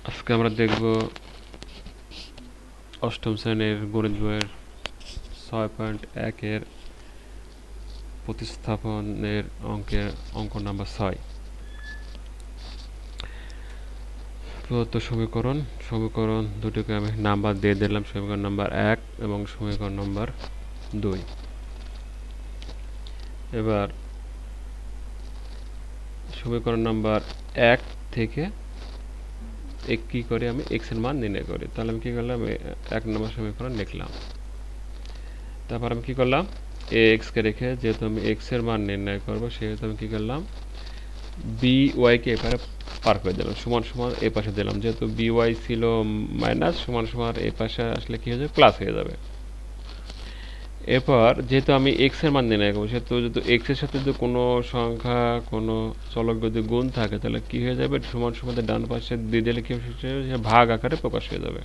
আজকে আমরা দেখব অষ্টম শ্রেণীর গণিত বইয়ের 6.1 এর প্রতিস্থাপনের অঙ্ক নাম্বার 6। প্রদত্ত সমীকরণ দুটিকে আমি নাম্বার দিয়ে দিলাম, সমীকরণ নাম্বার 1 এবং সমীকরণ নাম্বার 2। এবার সমীকরণ নাম্বার 1 থেকে কি করি, আমি x এর মান নির্ণয় করি। তাহলে আমি কি করলাম, 1 নম্বর সমীকরণ লিখলাম। তারপর আমি কি করলাম, ax কে রেখে যেহেতু আমি x এর মান নির্ণয় করব, সেহেতু আমি কি করলাম, by কে এপারে পার করে দিলাম, সমান সমান এই পাশে দিলাম। যেহেতু by ছিল মাইনাস, সমান সমান এই পাশে আসলে কি হয়ে যাবে, প্লাস হয়ে যাবে। এরপর যেহেতু আমি x এর মান নির্ণয় করবো, সেহেতু যদি x এর সাথে যদি কোনো সংখ্যা, কোনো চলক যদি গুণ থাকে, তাহলে কি হয়ে যাবে, সমান সমান ডান পাশে দিয়ে দিলে কি ভাগ আকারে প্রকাশ হয়ে যাবে।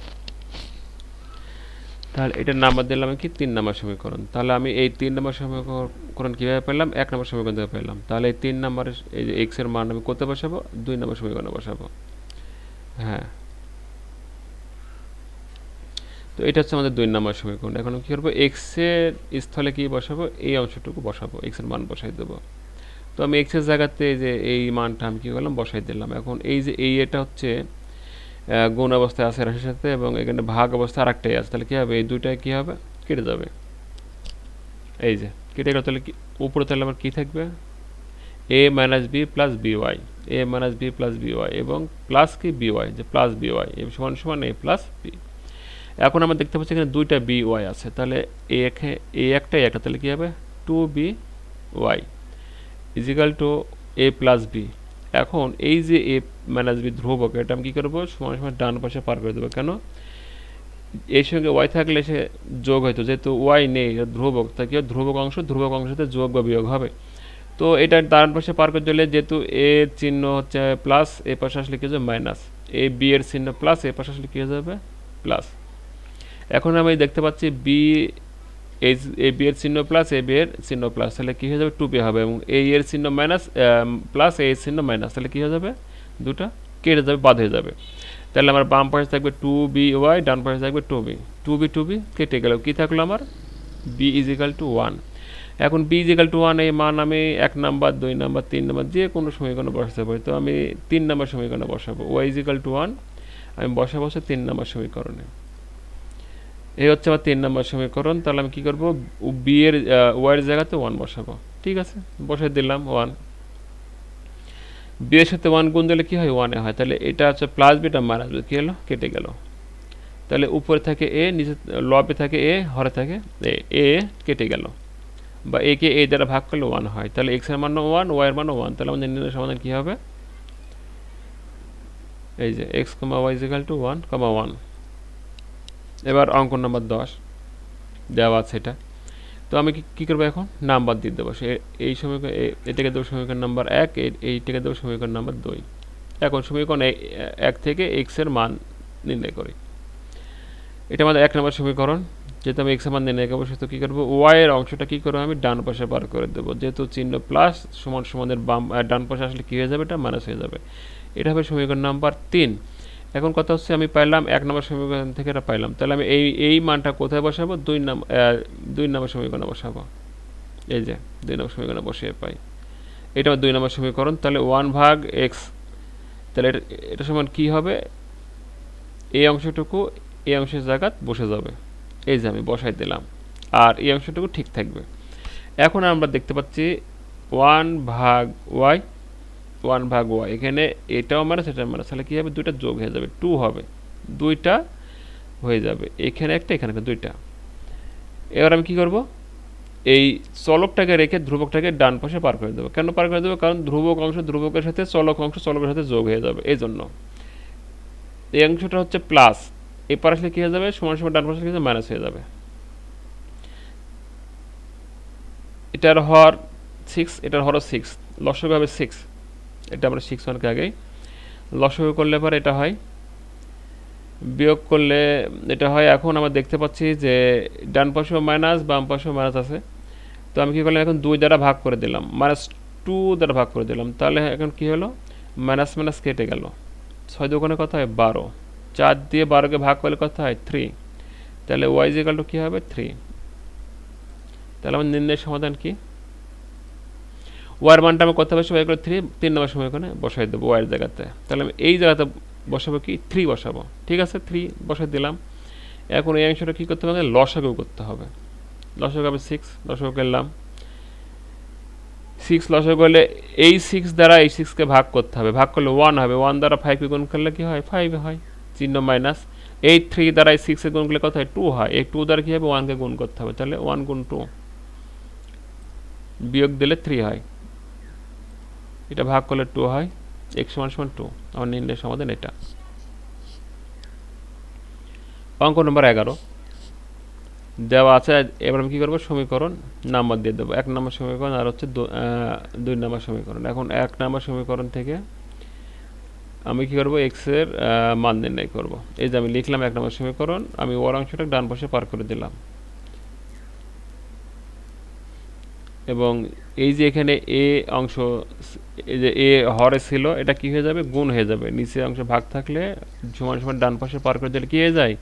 তাহলে এটার নাম্বার দিলাম কি 3 নম্বর সমীকরণ। তাহলে আমি এই 3 নম্বর সমীকরণ কিভাবে পেলাম, 1 নম্বর সমীকরণ থেকে পেলাম। তাহলে এই 3 নম্বরের এই যে x এর মান আমি কোথায় বসাবো, 2 নম্বর সমীকরণে বসাবো। হ্যাঁ, তো এটা হচ্ছে আমাদের 2 নম্বর সমীকরণ। এখন কি করবো, x এর স্থলে কি বসাবো, এই অংশটুকু বসাবো, x এর মান বসাই দেবো। তো আমি x এর জায়গাতে এই যে এই মানটা আমি কি করলাম, বসাই দিলাম। এখন এই যে এটা হচ্ছে গুণ অবস্থায় আছে রাশির সাথে, এবং এখানে ভাগ অবস্থায় আরেকটাই আছে। তাহলে কি হবে, এই দুইটাই কি হবে, কেটে যাবে। এই যে কেটে গেল, তাহলে কি উপরে তাহলে আমার কি থাকবে, a minus B plus by, a minus B plus by, এবং প্লাস কি বিওয়াই, যে প্লাস বিওয়াই সমান সমান a প্লাস বি। এখন আমরা দেখতে পাচ্ছি এখানে দুইটা বিওয়াই আছে, তাহলে এ একটা তাহলে কি হবে, 2by is equal to a plus B. এখন এই যে a মাইনাস বি ধ্রুবক, এটা আমি কি করবো, সমান সমান ডান পাশে পার করে দেবো। কেন, এর সঙ্গে ওয়াই থাকলে সে যোগ হইতো, যেহেতু ওয়াই নেই, ধ্রুবক, তা কি ধ্রুবক অংশতে যোগ বা বিয়োগ হবে। তো এটা ডান পাশে পার করে দিলে, যেহেতু এ চিহ্ন হচ্ছে প্লাস, এ পাশে আসলে কি হবে মাইনাস, এ বি এর চিহ্ন প্লাস, এ পাশে আসলে কি হয়ে যাবে প্লাস। এখন আমি দেখতে পাচ্ছি বি, এ বি এর চিহ্ন প্লাস, এ বি এর চিহ্ন প্লাস, তাহলে কি হয়ে যাবে 2b হবে, এবং এ এর চিহ্ন মাইনাস প্লাস, এ এর চিহ্ন মাইনাস, তাহলে কি হয়ে যাবে, দুটা কেটে যাবে, বাদ হয়ে যাবে। তাহলে আমার বাম পাশে থাকবে 2by, ডান পাশে থাকবে 2b কেটে গেল, কি থাকলো আমার, b ইজিক্যাল টু 1। এখন b ইজিক্যাল টু 1 এই মান আমি 1 নাম্বার, 2 নাম্বার, 3 নাম্বার যে কোনো সমীকরণে বসাতে পারি। তো আমি 3 নাম্বার সমীকরণে বসাবো, y ইজিক্যাল টু 1 আমি বসাবো 3 নাম্বার সমীকরণে। এই হচ্ছে আমার 3 নাম্বার সমীকরণ। তাহলে আমি কি করবো, বি এর ওয়াই এর জায়গাতে 1 বসাবো। ঠিক আছে, বসে দিলাম 1। বি এর সাথে 1 গুণ দিলে কি হয়, 1 এ হয়। তাহলে এটা হচ্ছে প্লাস বি, এটা মাইনাস বি, কি হলো, কেটে গেল। তাহলে উপরে থাকে এ, নিচে লবে থাকে এ, হরে থাকে এ, কেটে গেল। বা এ কে এ দ্বারা ভাগ করলে 1 হয়। তাহলে এক্স এর মানও 1, ওয়াই এর মানও 1। তাহলে আমাদের নির্ণয় সমাধান কি হবে, এই যে x, y ইকুয়াল টু 1, 1। এবার অঙ্ক নাম্বার 10 দেওয়া আছে এটা। তো আমি কি করবো, এখন নাম্বার দিয়ে দেবো। সে এই সমীকরণ, এটাকে দেবো সমীকরণ নাম্বার 1, এইটাকে দেবো সমীকরণ নাম্বার 2। এখন সমীকরণ 1 থেকে x এর মান নির্ণয় করি। এটা আমাদের 1 নম্বর সমীকরণ। যেহেতু আমি x এর মান নির্ণয় করবো, সেহেতু কী করবো, y এর অংশটা কী করবো, আমি ডান পাশে বার করে দেবো। যেহেতু চিহ্ন প্লাস, সমান সমানের বাম ডান পাশে আসলে কী হয়ে যাবে, এটা মাইনাস হয়ে যাবে। এটা হবে সমীকরণ নাম্বার 3। এখন কথা হচ্ছে, আমি পাইলাম 1 নম্বর সমীকরণ থেকে এটা পাইলাম। তাহলে আমি এই মানটা কোথায় বসাবো, 2 নম্বর সমীকরণে বসাবো। এই যে 2 নম্বর সমীকরণে বসিয়ে পাই, এটা 2 নম্বর সমীকরণ। তাহলে 1 ভাগ x, তাহলে এটা সমান কী হবে, এই অংশটুকু এই অংশের জায়গা বসে যাবে। এই যে আমি বসাই দিলাম, আর এই অংশটুকু ঠিক থাকবে। এখন আমরা দেখতে পাচ্ছি 1 ভাগ y, 1 ভাগ y, এখানে এটাও মাইনাস, এটাও মাইনাস, তাহলে কী হবে, দুইটা যোগ হয়ে যাবে, 2 হবে, দুইটা হয়ে যাবে, এখানে একটা, এখানে একটা, দুইটা। এবার আমি কি করব, এই চলকটাকে রেখে ধ্রুবকটাকে ডান পাশে পার করে দেবো। কেন পার করে দেবো, কারণ ধ্রুবক অংশ ধ্রুবকের সাথে, চলক অংশ চলকের সাথে যোগ হয়ে যাবে, এই জন্য। এই অংশটা হচ্ছে প্লাস, এই পার আসলে কী হয়ে যাবে, সমান সমান ডান পাশে মাইনাস হয়ে যাবে। এটার হর 6, এটার হরও 6, লসাগু হবে 6। এটা আমরা 6 মানকে আগেই লসাগু করলে পরে এটা হয়, বিয়োগ করলে এটা হয়। এখন আমরা দেখতে পাচ্ছি যে ডান পাশেও মাইনাস, বাম পাশেও মাইনাস আছে। তো আমি কী করলাম, এখন 2 দ্বারা ভাগ করে দিলাম, -2 দ্বারা ভাগ করে দিলাম। তাহলে এখন কি হলো, মাইনাস মাইনাস কেটে গেল, 6 দোকানে কত হয় 12, 4 দিয়ে 12কে ভাগ করলে কত হয় 3, তাহলে y ইজ ইকুয়াল টু কি হবে 3। তাহলে আমার নির্ণয় সমাধান কি, y এর মানটা আমি কত বসাবো, এগুলো 3 নম্বর সমীকরণে বসাই দেবো y এর জায়গাতে। তাহলে আমি এই জায়গাতে বসাবো কি 3 বসাবো, ঠিক আছে 3 বসাই দিলাম। এখন এই অংশটা কি করতে হবে, লসাগু করতে হবে। লসাগু হবে 6, লসাগু করলাম 6, লসাগু করলে এই 6 দ্বারা এই 6কে ভাগ করতে হবে, ভাগ করলে 1 হবে, 1 দ্বারা 5কে গুণ করলে কি হয় 5 হয়, চিহ্ন মাইনাস। এই 3 দ্বারা এই 6 এ গুণ করলে কত হয় 2 হয়, এই 2 দ্বারা কি হবে 1 কে গুণ করতে হবে, তাহলে 1 গুণ 2 বিয়োগ দিলে 3 হয়, এটা ভাগ করলে 2 হয়, x সমান 2। আমার নির্ণয় সমাধান এটা। অঙ্ক নম্বর 11 দেওয়া আছে। এবার আমি কি করব, সমীকরণ নাম্বার দিয়ে দেবো, 1 নম্বর সমীকরণ আর হচ্ছে 2 নম্বর সমীকরণ। এখন 1 নম্বর সমীকরণ থেকে আমি কি করব, x এর মান নির্ণয় করব। এই যে আমি লিখলাম 1 নম্বর সমীকরণ, আমি ওর অংশটা ডান পাশে পার করে দিলাম, এবং এই যে এখানে এ অংশ, এই যে এ হরে ছিল, এটা কি হয়ে যাবে গুণ হয়ে যাবে, নিচে অংশ ভাগ থাকলে সমান সমান ডান পাশে পার করে দিলে কি হয়ে যায়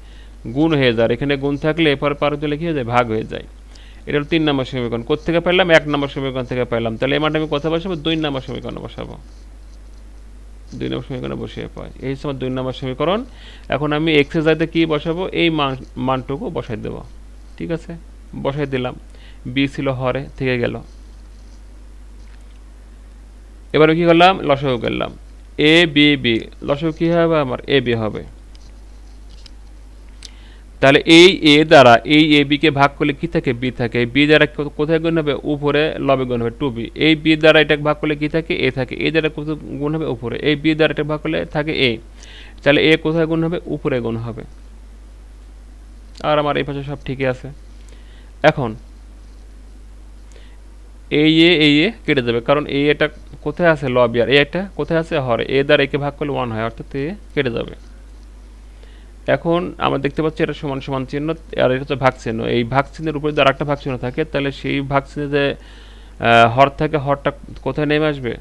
গুণ হয়ে যায়, এখানে গুণ থাকলে এরপর পার দিলে কি হয়ে যায় ভাগ হয়ে যায়। এটা হলো 3 নম্বর সমীকরণ। কোত্থেকে পেলাম, 1 নম্বর সমীকরণ থেকে পেলাম। তাহলে এই মানটা আমি কোথায় বসাবো, 2 নম্বর সমীকরণে বসাবো, 2 নম্বর সমীকরণে বসিয়ে পাই, এই সময় 2 নম্বর সমীকরণ। এখন আমি এক্স এর জায়গাতে কি বসাবো, এই মানটুকু বসাই দেবো, ঠিক আছে বসাই দিলাম। বি ছিল হরে, থেকে গেল। এবারে কি করলাম, লসাগু করলাম, এ বি বি, লসাগু কি হবে আমার এ বি হবে। তাহলে এই এ দ্বারা এই এ বি কে ভাগ করলে কি থাকে বি থাকে, বি দ্বারা কোথায় গুণ হবে উপরে, লবে গুণ হবে 2b। এই বি দ্বারা এটাকে ভাগ করলে কি থাকে এ থাকে, এ দ্বারা কোথায় গুণ হবে উপরে, এই বি দ্বারা এটা ভাগ করলে থাকে এ, তাহলে এ কোথায় গুণ হবে উপরে গুণ হবে। আর আমার এই পাশে সব ঠিকই আছে। এখন এই এ কেটে যাবে, কারণ এই এটা কোথায় আছে লবে, আর এটা কোথায় আছে হরে, এ দ্বারা একে ভাগ করলে 1 হয়, অর্থাৎ এ কেটে যাবে। এখন আমরা দেখতে পাচ্ছি এটা সমান সমান চিহ্ন, আর এটা হচ্ছে ভাগ চিহ্ন। এই ভাগ চিহ্নের উপরে যদি আরেকটা ভাগ চিহ্ন থাকে, তাহলে সেই ভাগ চিহ্নে যে হর থাকে, হরটা কোথায় নেমে আসবে,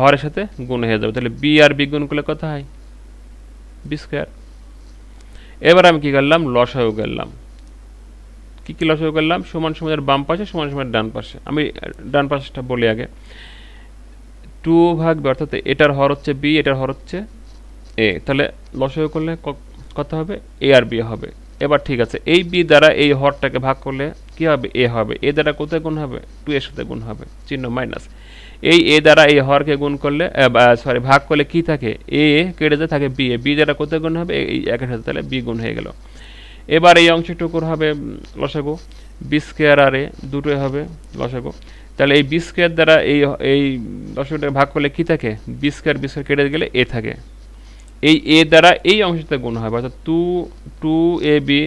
হরের সাথে গুণ হয়ে যাবে। তাহলে বি আর বি গুণ করলে কত হয় বি স্কোয়ার। এবার আমি কি করলাম, লসাগু করলাম। কি লসাগু করলাম, সমান সমানের বাম পাশে সমান সমানের ডান পাশে। আমি ডান পাশটা বলি আগে, 2 ভাগ বি, অর্থাৎ এটার হর হচ্ছে বি, এটার হর হচ্ছে এ, তাহলে লসাগু করলে কত হবে এ আর বি হবে। এবার ঠিক আছে, এই বি দ্বারা এই হরটাকে ভাগ করলে কি হবে এ হবে, এ দ্বারা কোথায় গুণ হবে 2 এর সাথে গুণ হবে, চিহ্ন মাইনাস। এই এ দ্বারা এই হরকে গুণ করলে সরি ভাগ করলে কি থাকে এ কেটে যায় থাকে বি, বি দ্বারা কোথায় গুণ হবে এই একের সাথে, তাহলে বি গুণ হয়ে গেল। এবার এই অংশটুকুর হবে লসাগু, বি স্কোয়ার আর এ দুটোই হবে লসাগু। তাহলে এই বি স্কোয়ার দ্বারা এই লসাগুটাকে ভাগ করলে কি থাকে বি স্কোয়ার কেটে গেলে এ থাকে, এই এ দ্বারা এই অংশটা গুণ হবে, অর্থাৎ 2 এ বি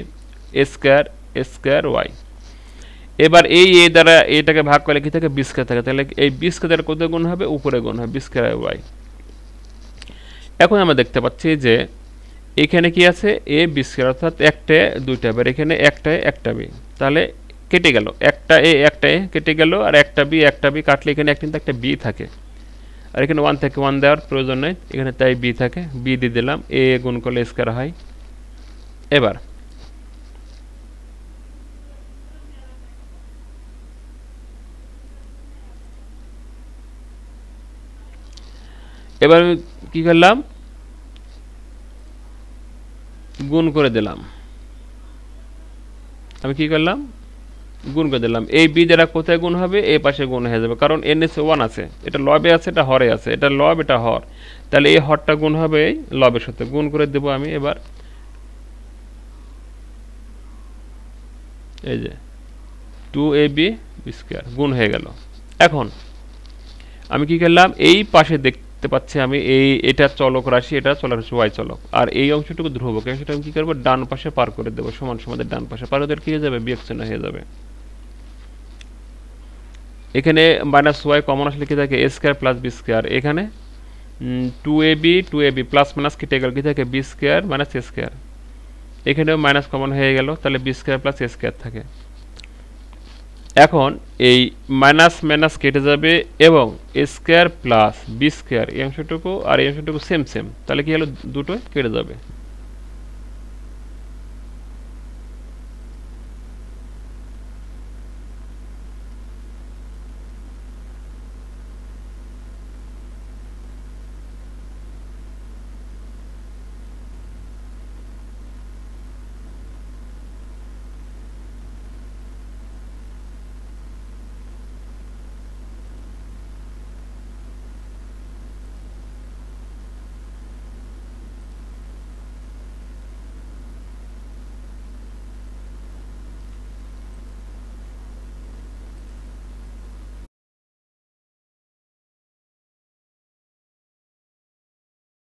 স্কোয়ার ওয়াই। এবার এই এ দ্বারা এটাকে ভাগ করলে কি থাকে বি স্কোয়ার থাকে, তাহলে এই বি স্কোয়ার দ্বারা কোথায় গুণ হবে উপরে গুণ হবে, বি স্কোয়ার ওয়াই। এখন আমরা দেখতে পাচ্ছি যে এখানে কি আছে এ বি স্কোয়ার, অর্থাৎ একটা দুইটা, এবার এখানে একটা বি, তাহলে কেটে গেল, একটা এ কেটে গেল, আর একটা বি কাটলে এখানে একটা বি থাকে, আর এখানে 1 থেকে 1 দেওয়ার প্রয়োজন নেই, এখানে তাই বি থাকে, বি দিয়ে দিলাম, এ গুণ করলে স্কোয়ার হয়। এবার আমি কি করলাম গুণ করে দিলাম, আমি কি করলাম গুণ করে দিলাম, এই বি দ্বারা কোথায় গুণ হবে এই পাশে গুণ হয়ে যাবে, কারণ এন এস 1 আছে, এটা লবে আছে এটা হরে আছে, এটা লব এটা হর, তাহলে এই হরটা গুণ হবে এই লবের সাথে, গুণ করে দেব আমি। এবার এই যে 2ab স্কোয়ার গুণ হয়ে গেল। এখন আমি কি করলাম এই পাশে দেখতে পাচ্ছি আমি এটা চলক রাশি, এটা চলক রাশি ওয়াই চলক, আর এই অংশটুকু ধ্রুবক, সেটা আমি কি করবো ডান পাশে পার করে দেবো, সমান সমানের ডান পাশে পার হতে কি হয়ে যাবে বিয়োগ চিহ্ন হয়ে যাবে। এখানে মাইনাস ওয়াই কমন আসলে কি থাকে এ স্কোয়ার প্লাস বি স্কোয়ার, এখানে 2ab প্লাস মাইনাস কেটে গেল কি থাকে বি স্কোয়ার মাইনাস এ স্কোয়ার, এখানেও মাইনাস কমন হয়ে গেল, তাহলে বি স্কোয়ার প্লাস এ স্কোয়ার থাকে। এখন এই মাইনাস মাইনাস কেটে যাবে এবং এ স্কোয়ার প্লাস বি স্কোয়ার এই অংশটুকু আর এই অংশটুকু সেম সেম, তাহলে কি হলো দুটোই কেটে যাবে,